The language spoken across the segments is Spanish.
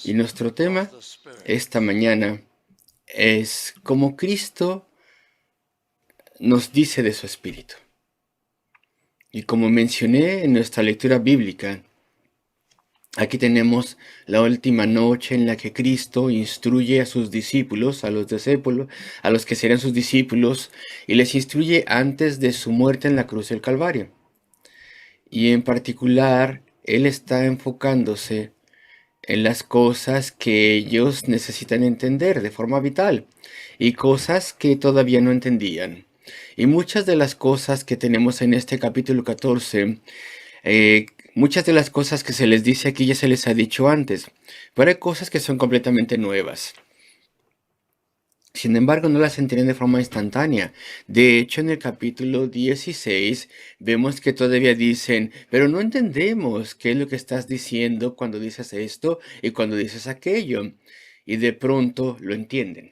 Y nuestro tema esta mañana es cómo Cristo nos dice de su Espíritu. Y como mencioné en nuestra lectura bíblica, aquí tenemos la última noche en la que Cristo instruye a sus discípulos, a los discípulos, a los que serán sus discípulos, y les instruye antes de su muerte en la cruz del Calvario. Y en particular, Él está enfocándose en las cosas que ellos necesitan entender de forma vital y cosas que todavía no entendían. Y muchas de las cosas que tenemos en este capítulo 14, muchas de las cosas que se les dice aquí ya se les ha dicho antes, pero hay cosas que son completamente nuevas. Sin embargo, no las entienden de forma instantánea. De hecho, en el capítulo 16 vemos que todavía dicen, pero no entendemos qué es lo que estás diciendo cuando dices esto y cuando dices aquello. Y de pronto lo entienden.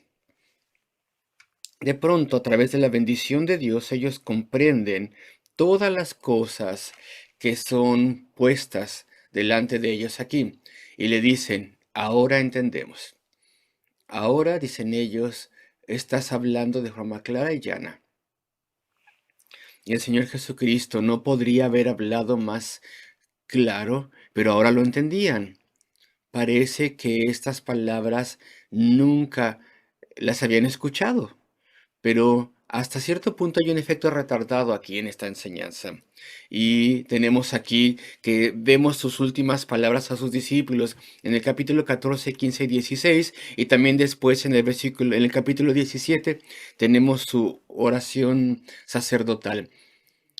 De pronto, a través de la bendición de Dios, ellos comprenden todas las cosas que son puestas delante de ellos aquí. Y le dicen, ahora entendemos. Ahora, dicen ellos, estás hablando de forma clara y llana. Y el Señor Jesucristo no podría haber hablado más claro, pero ahora lo entendían. Parece que estas palabras nunca las habían escuchado. Pero hasta cierto punto hay un efecto retardado aquí en esta enseñanza. Y tenemos aquí que vemos sus últimas palabras a sus discípulos en el capítulo 14, 15 y 16. Y también después en el capítulo 17 tenemos su oración sacerdotal.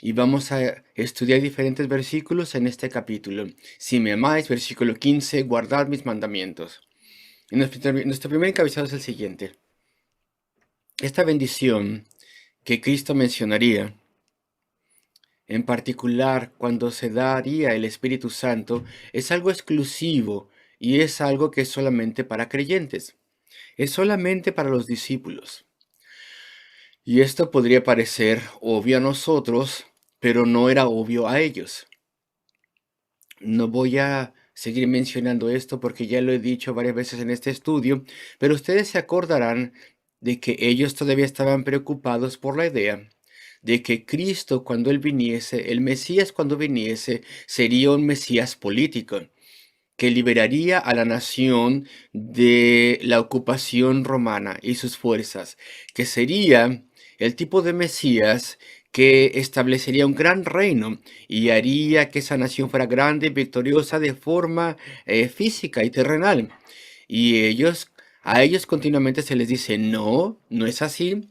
Y vamos a estudiar diferentes versículos en este capítulo. Si me amáis, versículo 15, guardad mis mandamientos. Y nuestro primer encabezado es el siguiente. Esta bendición que Cristo mencionaría, en particular cuando se daría el Espíritu Santo, es algo exclusivo y es algo que es solamente para creyentes, es solamente para los discípulos. Y esto podría parecer obvio a nosotros, pero no era obvio a ellos. No voy a seguir mencionando esto porque ya lo he dicho varias veces en este estudio, pero ustedes se acordarán de que ellos todavía estaban preocupados por la idea de que Cristo cuando Él viniese, el Mesías cuando viniese, sería un Mesías político, que liberaría a la nación de la ocupación romana y sus fuerzas, que sería el tipo de Mesías que establecería un gran reino y haría que esa nación fuera grande y victoriosa de forma física y terrenal. Y a ellos continuamente se les dice, no, no es así.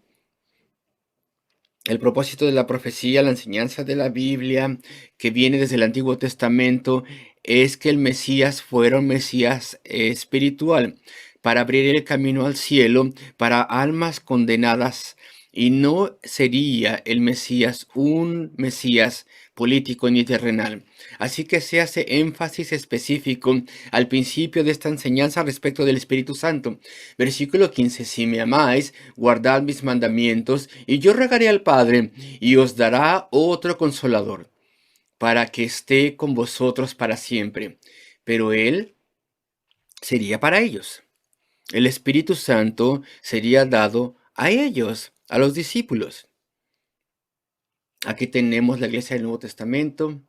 El propósito de la profecía, la enseñanza de la Biblia, que viene desde el Antiguo Testamento, es que el Mesías fuera un Mesías espiritual, para abrir el camino al cielo para almas condenadas, y no sería el Mesías un Mesías político ni terrenal. Así que se hace énfasis específico al principio de esta enseñanza respecto del Espíritu Santo. Versículo 15, si me amáis, guardad mis mandamientos, y yo rogaré al Padre, y os dará otro consolador, para que esté con vosotros para siempre. Pero Él sería para ellos. El Espíritu Santo sería dado a ellos, a los discípulos. Aquí tenemos la iglesia del Nuevo Testamento.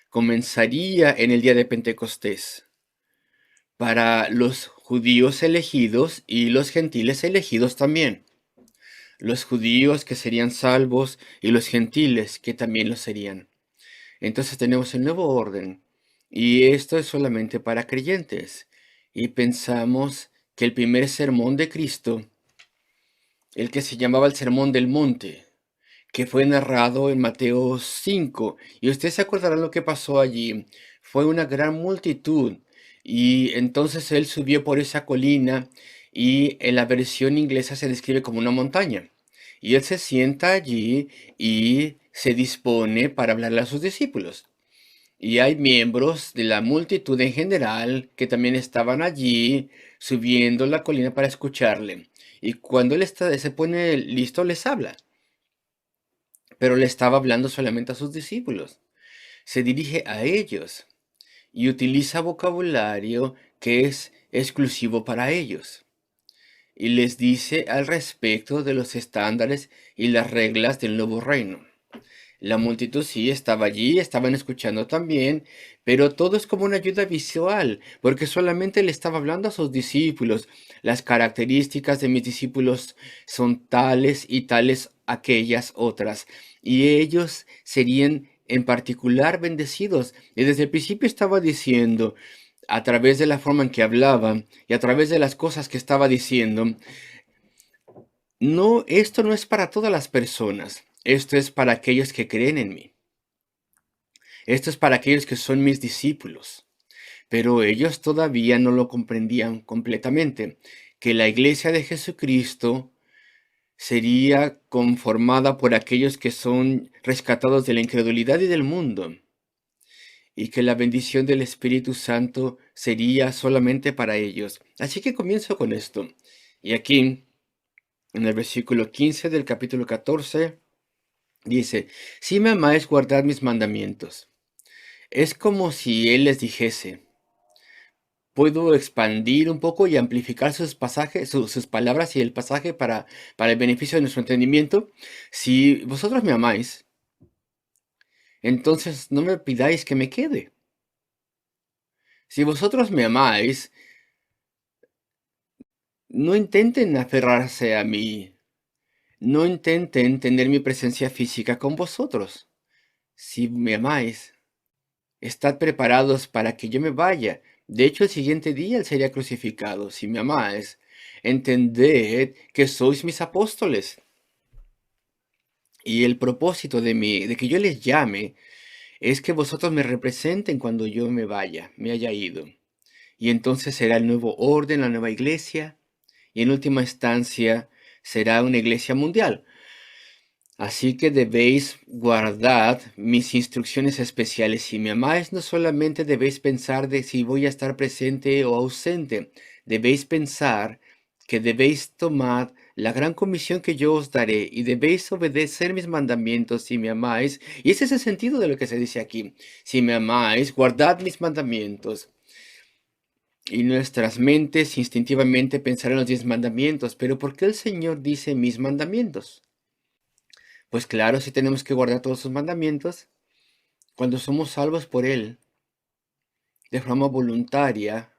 Comenzaría en el día de Pentecostés para los judíos elegidos y los gentiles elegidos también. Los judíos que serían salvos y los gentiles que también lo serían. Entonces tenemos el nuevo orden y esto es solamente para creyentes. Y pensamos que el primer sermón de Cristo, el que se llamaba el Sermón del Monte, que fue narrado en Mateo 5, y ustedes se acordarán lo que pasó allí, fue una gran multitud, y entonces él subió por esa colina, y en la versión inglesa se describe como una montaña, y él se sienta allí y se dispone para hablarle a sus discípulos. Y hay miembros de la multitud en general que también estaban allí subiendo la colina para escucharle. Y cuando se pone listo, les habla. Pero le estaba hablando solamente a sus discípulos. Se dirige a ellos. y utiliza vocabulario que es exclusivo para ellos. Y les dice al respecto de los estándares y las reglas del nuevo reino. La multitud sí estaba allí, estaban escuchando también, pero todo es como una ayuda visual, porque solamente le estaba hablando a sus discípulos. Las características de mis discípulos son tales y tales aquellas otras, y ellos serían en particular bendecidos. Y desde el principio estaba diciendo, a través de la forma en que hablaba y a través de las cosas que estaba diciendo, no, esto no es para todas las personas, esto es para aquellos que creen en mí. Esto es para aquellos que son mis discípulos. Pero ellos todavía no lo comprendían completamente, que la iglesia de Jesucristo sería conformada por aquellos que son rescatados de la incredulidad y del mundo, y que la bendición del Espíritu Santo sería solamente para ellos. Así que comienzo con esto. Y aquí, en el versículo 15 del capítulo 14, dice, si me amáis, guardad mis mandamientos. Es como si Él les dijese, puedo expandir un poco y amplificar sus pasajes, sus palabras y el pasaje para el beneficio de nuestro entendimiento. Si vosotros me amáis, entonces no me pidáis que me quede. Si vosotros me amáis, no intenten aferrarse a mí, no intenten tener mi presencia física con vosotros. Si me amáis, estad preparados para que yo me vaya. De hecho, el siguiente día él sería crucificado. Si me amáis, entended que sois mis apóstoles. Y el propósito de que yo les llame, es que vosotros me representen cuando yo me vaya, me haya ido. Y entonces será el nuevo orden, la nueva iglesia, y en última instancia será una iglesia mundial. Así que debéis guardar mis instrucciones especiales. Si me amáis, no solamente debéis pensar de si voy a estar presente o ausente. Debéis pensar que debéis tomar la gran comisión que yo os daré y debéis obedecer mis mandamientos si me amáis. Y ese es el sentido de lo que se dice aquí. Si me amáis, guardad mis mandamientos. Y nuestras mentes instintivamente pensarán los 10 mandamientos. Pero ¿por qué el Señor dice mis mandamientos? Pues claro, si tenemos que guardar todos sus mandamientos, cuando somos salvos por Él, de forma voluntaria,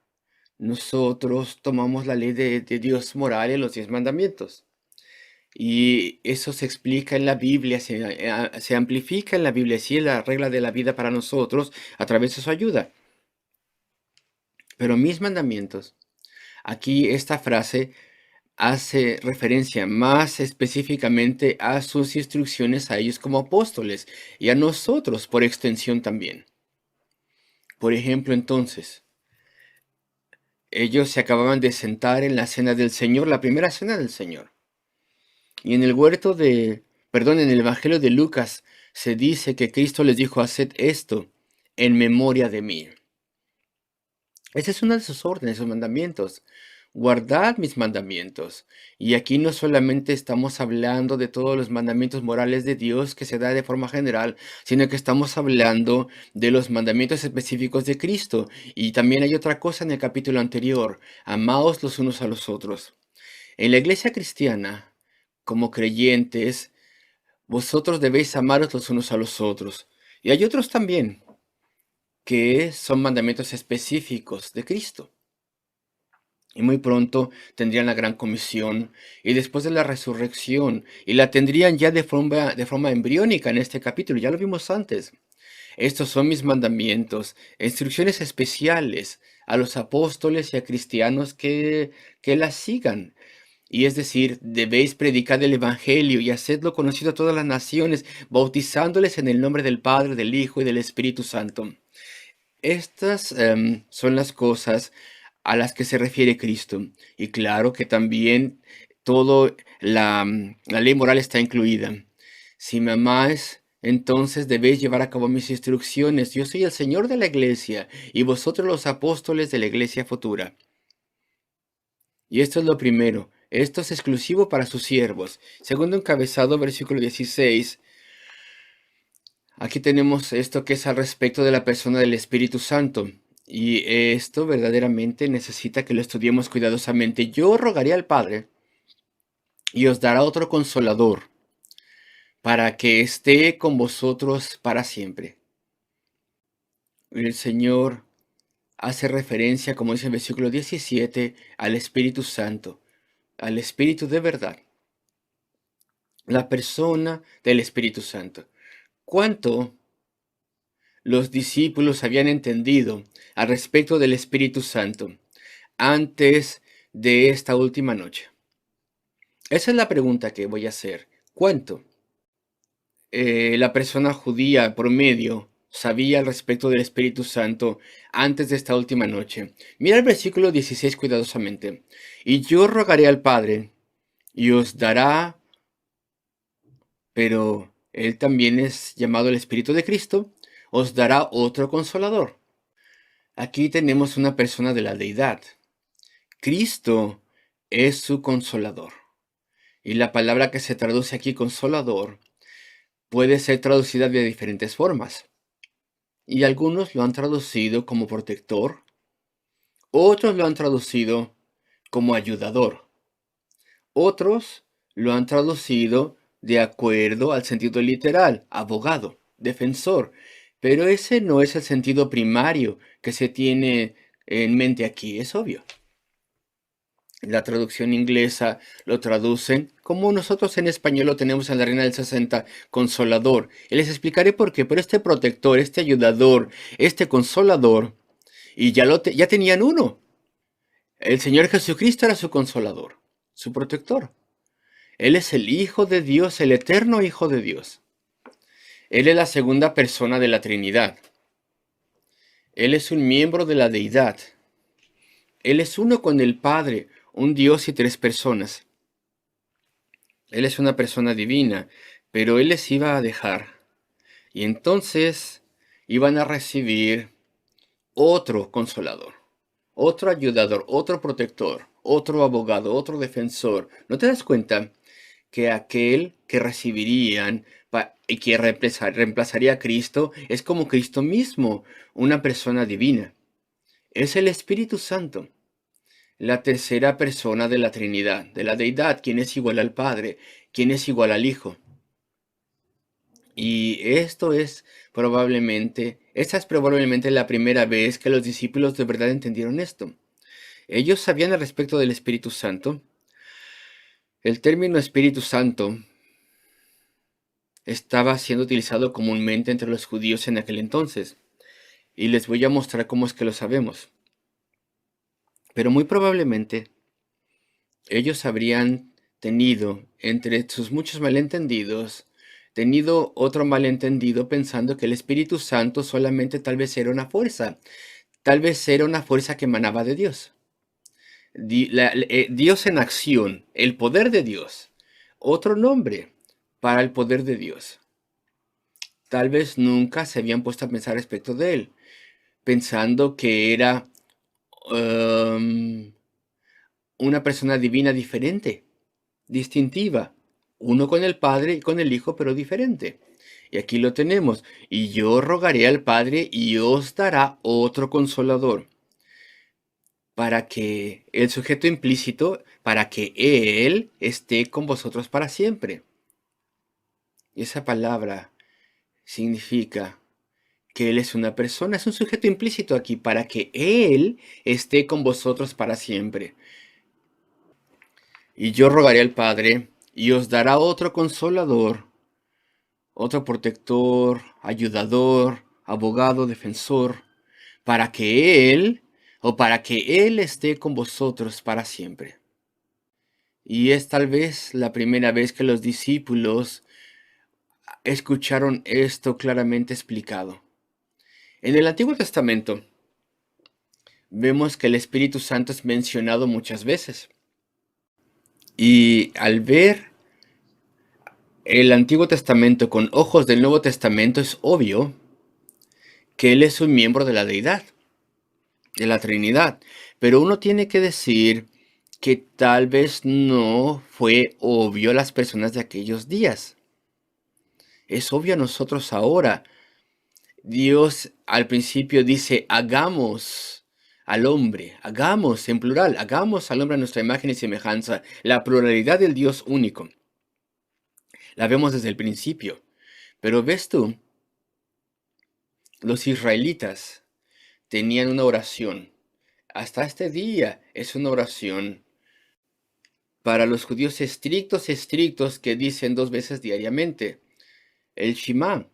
nosotros tomamos la ley de Dios moral en los 10 mandamientos. Y eso se explica en la Biblia, se amplifica en la Biblia, así es la regla de la vida para nosotros a través de su ayuda. Pero mis mandamientos, aquí esta frase hace referencia más específicamente a sus instrucciones a ellos como apóstoles y a nosotros por extensión también. Por ejemplo, entonces, ellos se acababan de sentar en la cena del Señor, la primera cena del Señor. Y en el en el Evangelio de Lucas se dice que Cristo les dijo, haced esto en memoria de mí. Esa es una de sus órdenes, sus mandamientos. Guardad mis mandamientos. Y aquí no solamente estamos hablando de todos los mandamientos morales de Dios que se da de forma general, sino que estamos hablando de los mandamientos específicos de Cristo. Y también hay otra cosa en el capítulo anterior. Amaos los unos a los otros. En la iglesia cristiana, como creyentes, vosotros debéis amaros los unos a los otros. Y hay otros también que son mandamientos específicos de Cristo. Y muy pronto tendrían la gran comisión y después de la resurrección, y la tendrían ya de forma embriónica en este capítulo, ya lo vimos antes. Estos son mis mandamientos, instrucciones especiales a los apóstoles y a cristianos que las sigan. Y es decir, debéis predicar el Evangelio y hacedlo conocido a todas las naciones, bautizándoles en el nombre del Padre, del Hijo y del Espíritu Santo. Estas son las cosas a las que se refiere Cristo. Y claro que también todo la ley moral está incluida. Si me amáis, entonces debéis llevar a cabo mis instrucciones. Yo soy el Señor de la iglesia y vosotros los apóstoles de la iglesia futura. Y esto es lo primero. Esto es exclusivo para sus siervos. Segundo encabezado, versículo 16. Aquí tenemos esto que es al respecto de la persona del Espíritu Santo. Y esto verdaderamente necesita que lo estudiemos cuidadosamente. Yo rogaré al Padre y os dará otro consolador para que esté con vosotros para siempre. El Señor hace referencia, como dice el versículo 17, al Espíritu Santo, al Espíritu de verdad, la persona del Espíritu Santo. ¿Cuánto los discípulos habían entendido al respecto del Espíritu Santo antes de esta última noche? Esa es la pregunta que voy a hacer. ¿Cuánto la persona judía promedio sabía al respecto del Espíritu Santo antes de esta última noche? Mira el versículo 16 cuidadosamente. Y yo rogaré al Padre y os dará, pero él también es llamado el Espíritu de Cristo, os dará otro consolador. Aquí tenemos una persona de la deidad. Cristo es su consolador. Y la palabra que se traduce aquí, consolador, puede ser traducida de diferentes formas. Y algunos lo han traducido como protector, otros lo han traducido como ayudador, otros lo han traducido de acuerdo al sentido literal, abogado, defensor. Pero ese no es el sentido primario que se tiene en mente aquí, es obvio. La traducción inglesa lo traducen como nosotros en español lo tenemos en la Reina del 60, consolador. Y les explicaré por qué, pero este protector, este ayudador, este consolador, y ya tenían uno. El Señor Jesucristo era su consolador, su protector. Él es el Hijo de Dios, el eterno Hijo de Dios. Él es la segunda persona de la Trinidad. Él es un miembro de la deidad. Él es uno con el Padre, un Dios y tres personas. Él es una persona divina, pero Él les iba a dejar. Y entonces iban a recibir otro consolador, otro ayudador, otro protector, otro abogado, otro defensor. ¿No te das cuenta que aquel que recibirían y que reemplazaría a Cristo es como Cristo mismo, una persona divina? Es el Espíritu Santo, la tercera persona de la Trinidad, de la deidad, quien es igual al Padre, quien es igual al Hijo. Y esta es probablemente la primera vez que los discípulos de verdad entendieron esto. Ellos sabían al respecto del Espíritu Santo. El término Espíritu Santo estaba siendo utilizado comúnmente entre los judíos en aquel entonces. Y les voy a mostrar cómo es que lo sabemos. Pero muy probablemente ellos habrían tenido, entre sus muchos malentendidos, tenido otro malentendido pensando que el Espíritu Santo solamente tal vez era una fuerza. Tal vez era una fuerza que emanaba de Dios. Dios en acción, el poder de Dios. Otro nombre para el poder de Dios. Tal vez nunca se habían puesto a pensar respecto de él, pensando que era una persona divina diferente, distintiva, uno con el Padre y con el Hijo, pero diferente. Y aquí lo tenemos. Y yo rogaré al Padre y os dará otro consolador, para que el sujeto implícito, para que Él esté con vosotros para siempre. Y esa palabra significa que Él es una persona, es un sujeto implícito aquí, para que Él esté con vosotros para siempre. Y yo rogaré al Padre, y os dará otro consolador, otro protector, ayudador, abogado, defensor, para que Él esté con vosotros para siempre. Y es tal vez la primera vez que los discípulos escucharon esto claramente explicado. En el Antiguo Testamento vemos que el Espíritu Santo es mencionado muchas veces. Y al ver el Antiguo Testamento con ojos del Nuevo Testamento es obvio que Él es un miembro de la deidad, de la Trinidad. Pero uno tiene que decir que tal vez no fue obvio a las personas de aquellos días. Es obvio a nosotros ahora. Dios al principio dice, hagamos al hombre, hagamos en plural, hagamos al hombre a nuestra imagen y semejanza. La pluralidad del Dios único. La vemos desde el principio. Pero ves tú, los israelitas tenían una oración. Hasta este día es una oración para los judíos estrictos que dicen 2 veces diariamente. El Shema,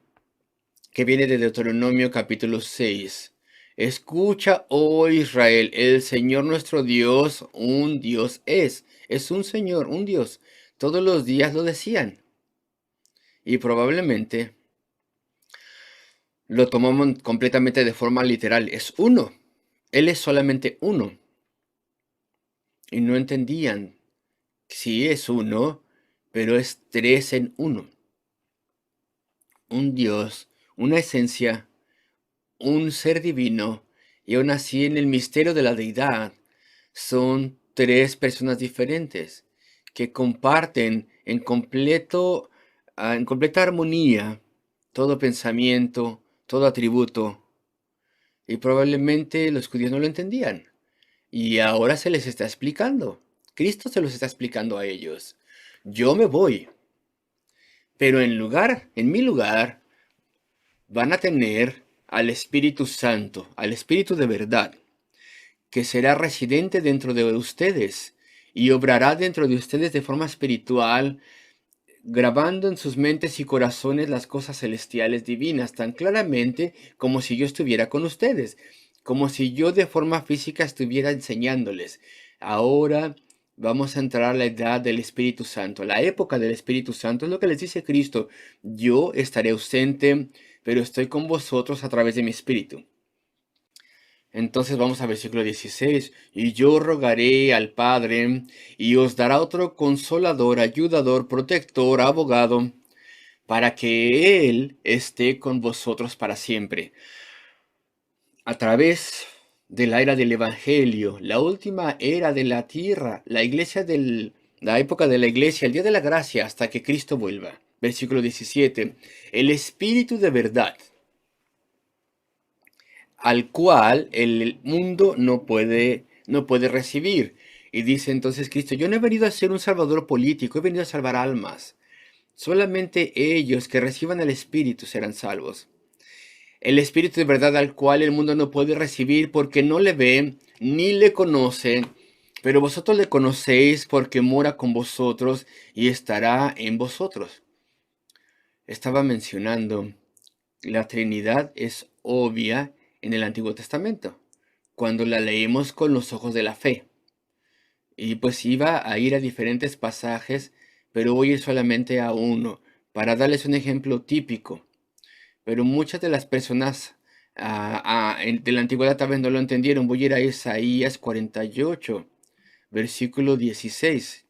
que viene de Deuteronomio capítulo 6. Escucha, oh Israel, el Señor nuestro Dios, un Dios es. Es un Señor, un Dios. Todos los días lo decían. Y probablemente lo tomamos completamente de forma literal. Es uno. Él es solamente uno. Y no entendían. Sí, es uno, pero es 3 en 1. Un Dios, una esencia, un ser divino, y aún así en el misterio de la deidad son 3 personas diferentes que comparten en completa armonía todo pensamiento, todo atributo, y probablemente los judíos no lo entendían. Y ahora se les está explicando. Cristo se los está explicando a ellos. Yo me voy, pero en mi lugar, van a tener al Espíritu Santo, al Espíritu de verdad, que será residente dentro de ustedes y obrará dentro de ustedes de forma espiritual, grabando en sus mentes y corazones las cosas celestiales divinas tan claramente como si yo estuviera con ustedes, como si yo de forma física estuviera enseñándoles. Ahora vamos a entrar a la edad del Espíritu Santo, la época del Espíritu Santo. Es lo que les dice Cristo: yo estaré ausente, pero estoy con vosotros a través de mi Espíritu. Entonces vamos al versículo 16. Y yo rogaré al Padre, y os dará otro consolador, ayudador, protector, abogado, para que Él esté con vosotros para siempre. A través de la era del Evangelio, la última era de la tierra, la época de la iglesia, el día de la gracia, hasta que Cristo vuelva. Versículo 17. El Espíritu de verdad, al cual el mundo no puede recibir. Y dice entonces Cristo: yo no he venido a ser un salvador político, he venido a salvar almas. Solamente ellos que reciban el Espíritu serán salvos. El Espíritu de verdad, al cual el mundo no puede recibir porque no le ve ni le conoce, pero vosotros le conocéis porque mora con vosotros y estará en vosotros. Estaba mencionando, la Trinidad es obvia en el Antiguo Testamento, cuando la leemos con los ojos de la fe. Y pues iba a ir a diferentes pasajes, pero voy a ir solamente a uno, para darles un ejemplo típico. Pero muchas de las personas de la antigüedad tal vez no lo entendieron. Voy a ir a Isaías 48, versículo 16.